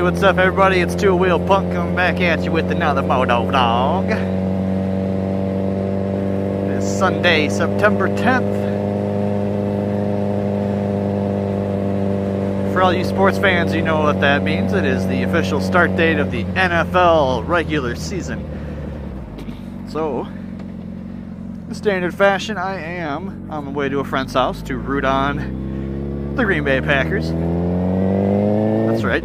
what's up everybody? It's Two Wheel Punk coming back at you with another moto vlog. It's Sunday, September 10th. For all you sports fans, you know what that means. It is the official start date of the NFL regular season. So, in standard fashion, I am on my way to a friend's house to root on the Green Bay Packers. That's right.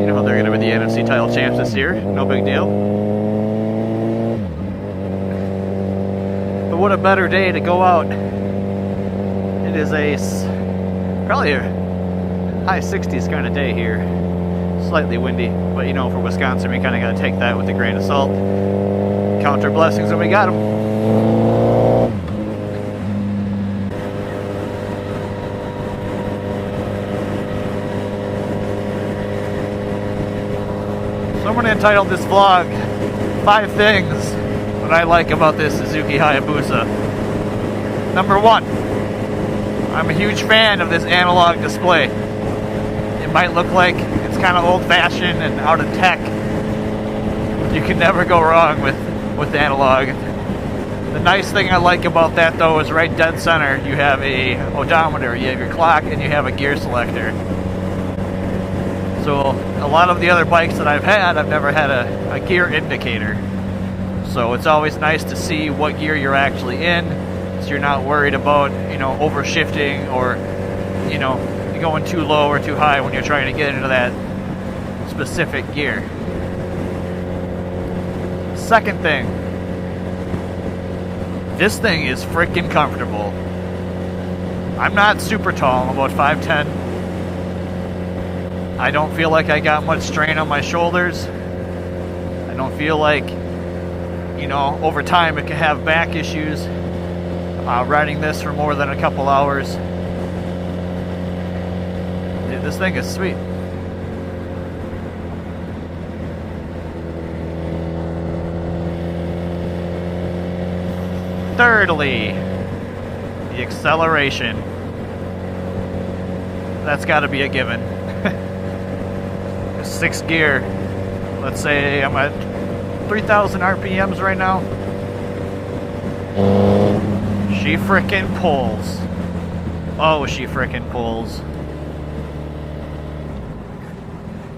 You know they're going to be the NFC title champs this year. No big deal. But what a better day to go out. It is probably a high 60s kind of day here. Slightly windy, but you know, for Wisconsin, we kind of got to take that with a grain of salt. Count our blessings when we got them. So I'm going to entitle this vlog 5 things that I like about this Suzuki Hayabusa. Number 1, I'm a huge fan of this analog display. It might look like it's kind of old-fashioned and out of tech. You can never go wrong with the analog. The nice thing I like about that though is right dead center you have a odometer, you have your clock, and you have a gear selector. So a lot of the other bikes that I've had, I've never had a gear indicator. So it's always nice to see what gear you're actually in, so you're not worried about, you know, overshifting or, you know, going too low or too high when you're trying to get into that specific gear. Second thing, this thing is freaking comfortable. I'm not super tall, I'm about 5'10". I don't feel like I got much strain on my shoulders. I don't feel like, you know, over time it can have back issues. Riding this for more than a couple hours. Dude, this thing is sweet. Thirdly, the acceleration. That's got to be a given. 6th gear. Let's say I'm at 3,000 RPMs right now. She frickin' pulls. Oh, she frickin' pulls.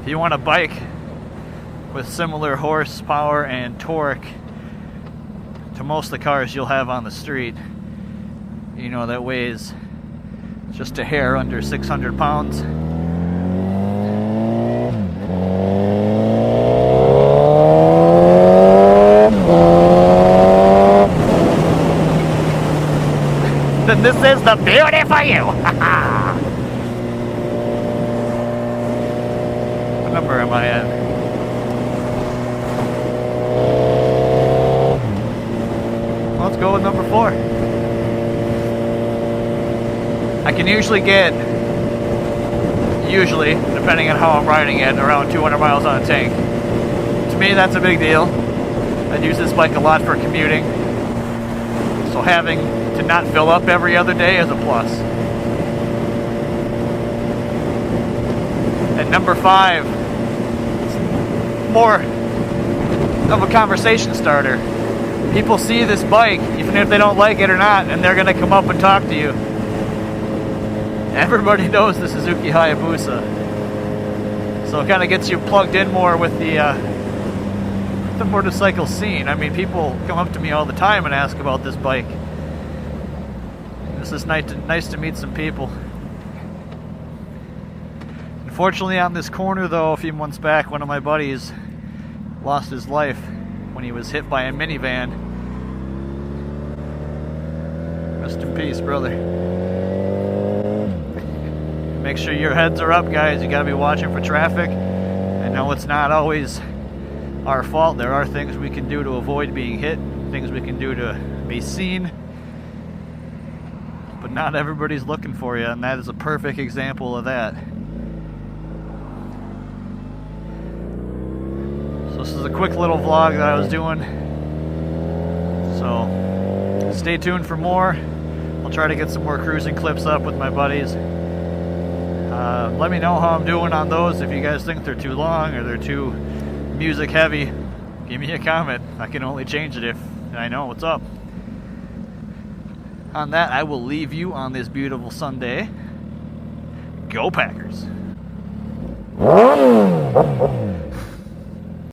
If you want a bike with similar horsepower and torque to most of the cars you'll have on the street, you know, that weighs just a hair under 600 pounds. Then this is the beauty for you. What number am I at? Let's go with number 4. I can usually get, depending on how I'm riding it, around 200 miles on a tank. To me, that's a big deal. I'd use this bike a lot for commuting. So having to not fill up every other day is a plus. And number 5, it's more of a conversation starter. People see this bike, even if they don't like it or not, and they're going to come up and talk to you. Everybody knows the Suzuki Hayabusa. So it kind of gets you plugged in more with the motorcycle scene. I mean, people come up to me all the time and ask about this bike. This is nice to meet some people. Unfortunately, on this corner, though, a few months back, one of my buddies lost his life when he was hit by a minivan. Rest in peace, brother. Make sure your heads are up, guys. You gotta be watching for traffic. I know it's not always our fault. There are things we can do to avoid being hit, things we can do to be seen. But not everybody's looking for you, and that is a perfect example of that. So this is a quick little vlog that I was doing. So stay tuned for more. I'll try to get some more cruising clips up with my buddies. Let me know how I'm doing on those. If you guys think they're too long or they're too music heavy, give me a comment. I can only change it if I know what's up. On that, I will leave you on this beautiful Sunday. Go Packers!